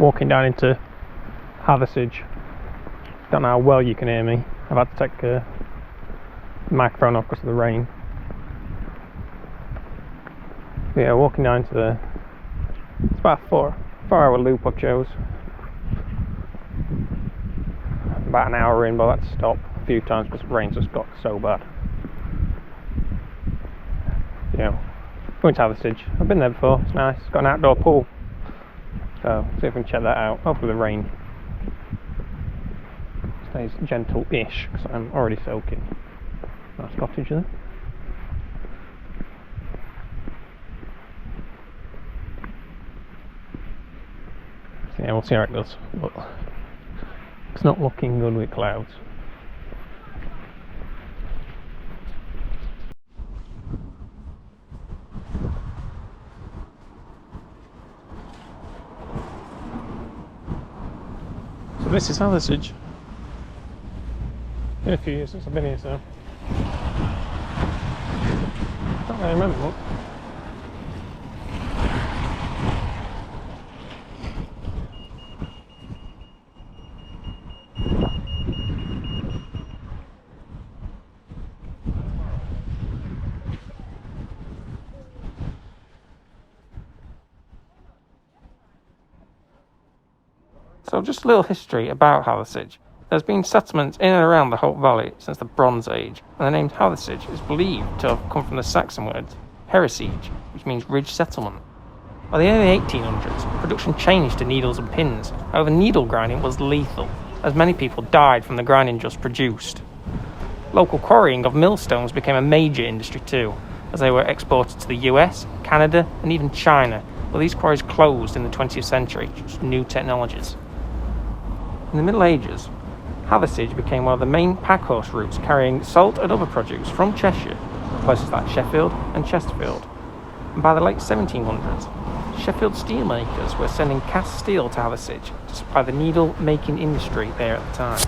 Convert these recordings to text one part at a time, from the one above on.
walking down into Hathersage. Don't know how well you can hear me. I've had to take the microphone off because of the rain. But yeah, walking down to the... It's about a 4-hour loop I've chose. About an hour in, but I had to stop a few times because the rain's just got so bad. You know, going to Hathersage. I've been there before, it's nice. It's got an outdoor pool. So, see if we can check that out. Hopefully the rain stays gentle-ish, because I'm already soaking. Nice cottage there. So yeah, we'll see how it goes. But it's not looking good with clouds. So this is Hathersage. Been a few years since I've been here, so can't really remember much. So just a little history about Hathersage. There's been settlements in and around the Hope Valley since the Bronze Age, and the name Hathersage is believed to have come from the Saxon word Hathersage, which means ridge settlement. By the early 1800s, production changed to needles and pins. However, needle grinding was lethal, as many people died from the grinding just produced. Local quarrying of millstones became a major industry too, as they were exported to the US, Canada, and even China, but these quarries closed in the 20th century due to new technologies. In the Middle Ages, Hathersage became one of the main packhorse routes carrying salt and other produce from Cheshire to places like Sheffield and Chesterfield. And by the late 1700s, Sheffield steelmakers were sending cast steel to Hathersage to supply the needle-making industry there at the time.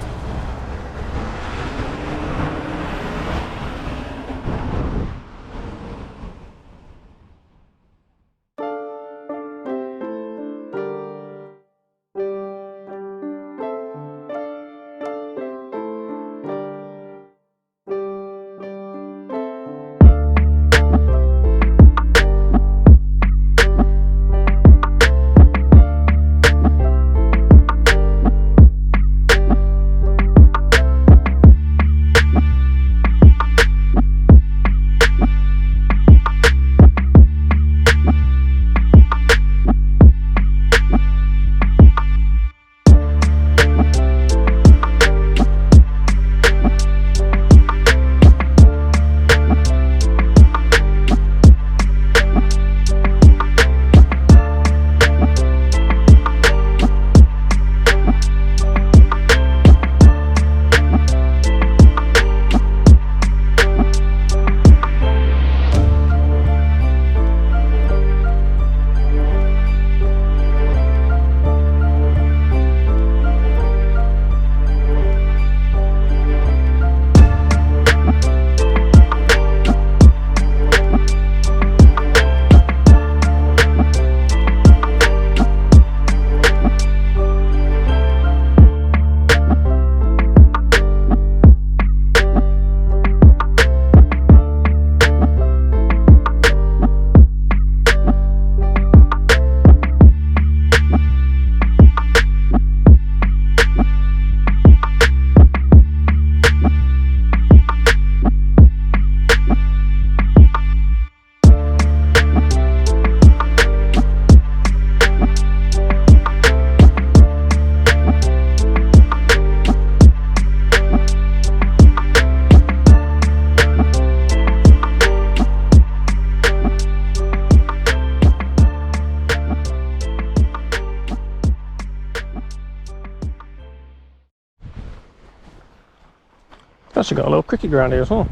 It's actually got a little cricket ground here as well.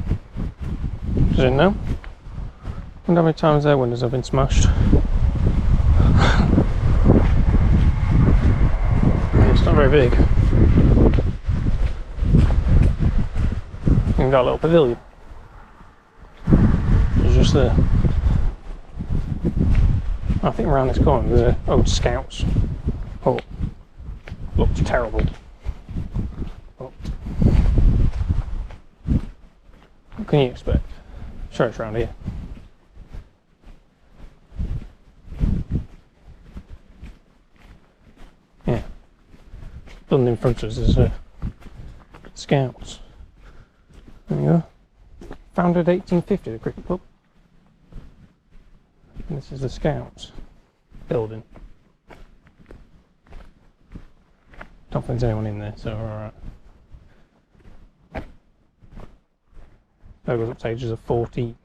I didn't know. I wonder how many times their windows have been smashed. It's not very big. Even got a little pavilion. It's just there. I think around this corner there's an old Scouts hut. looks terrible. But what can you expect? Sure, it's around here. Yeah. Done in front of us is Scouts. There you go. Founded 1850, the cricket club. And this is the Scouts building. Don't think there's anyone in there, so alright. That goes up to ages of 14.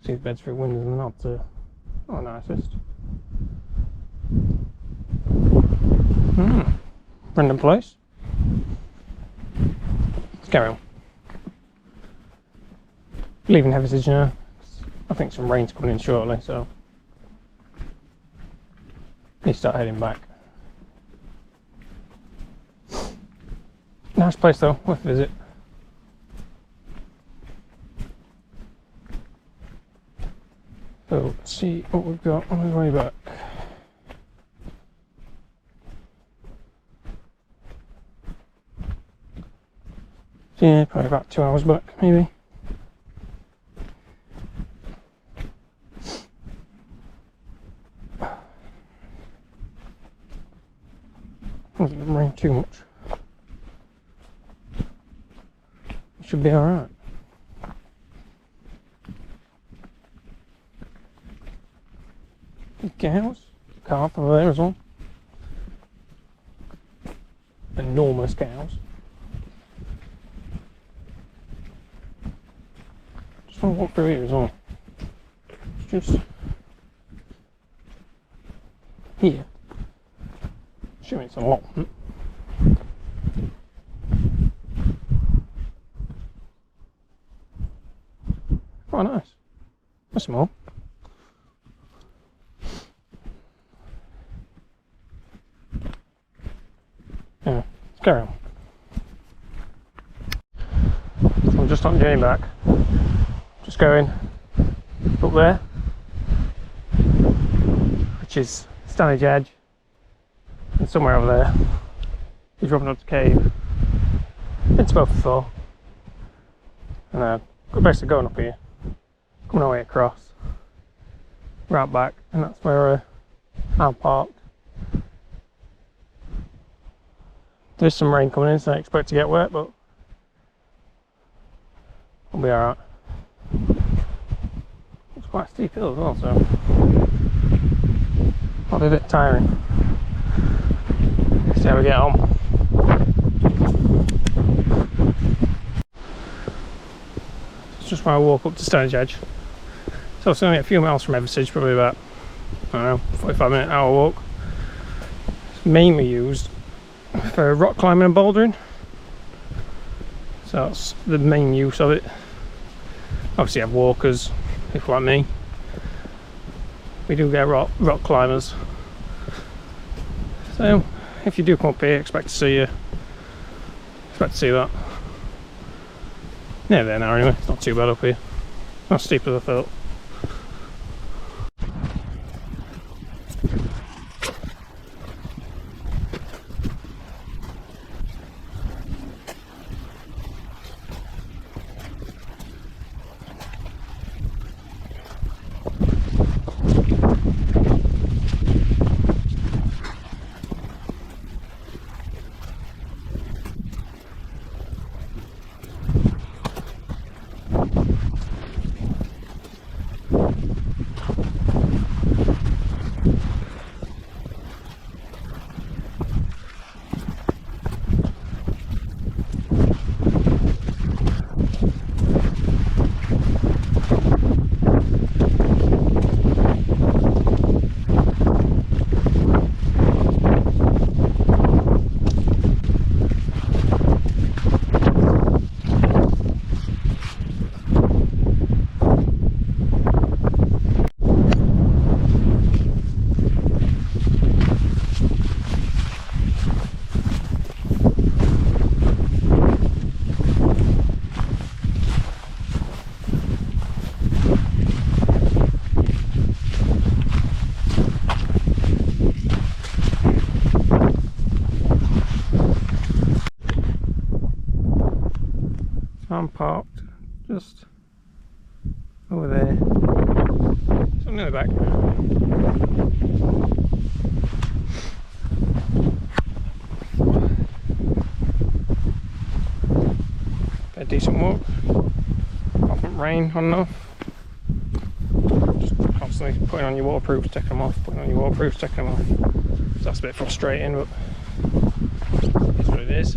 See the Bedford windows and not nicest. Random place. Let's carry on. Leaving Hathersage now. I think some rain's coming in shortly, so need to start heading back. Nice place though, worth a visit. So let's see what we've got on the way back. So yeah, probably about 2 hours back, maybe. Doesn't rain too much. Should be alright. Cows, calf over there as well. Enormous cows. Just want to walk through here as well. It's just here. Assuming it's a lot. Oh, nice. That's small. Yeah, let's carry on. So I'm just on the journey back. Just going up there, which is Stanage Edge, and somewhere over there is dropping up the cave. Been to both before, and we're basically going up here, coming our way across, right back, and that's where I'm parked. There's some rain coming in, so I expect to get wet, but we'll be alright. It's quite a steep hill as well, so I'll be a bit tiring. See how we get on. It's just when I walk up to Stanage Edge. So it's only a few miles from Hathersage, probably about, I don't know, 45-minute hour walk. It's mainly used for rock climbing and bouldering, so that's the main use of it. Obviously you have walkers, if like me. We do get rock climbers, so if you do come up here, expect to see that. Yeah, there now anyway, it's not too bad up here, not steep as I thought. over there. Something in the back. A decent walk. Apart from rain on and off. Just constantly putting on your waterproofs, taking them off, putting on your waterproofs, taking them off. So that's a bit frustrating, but it's what it is.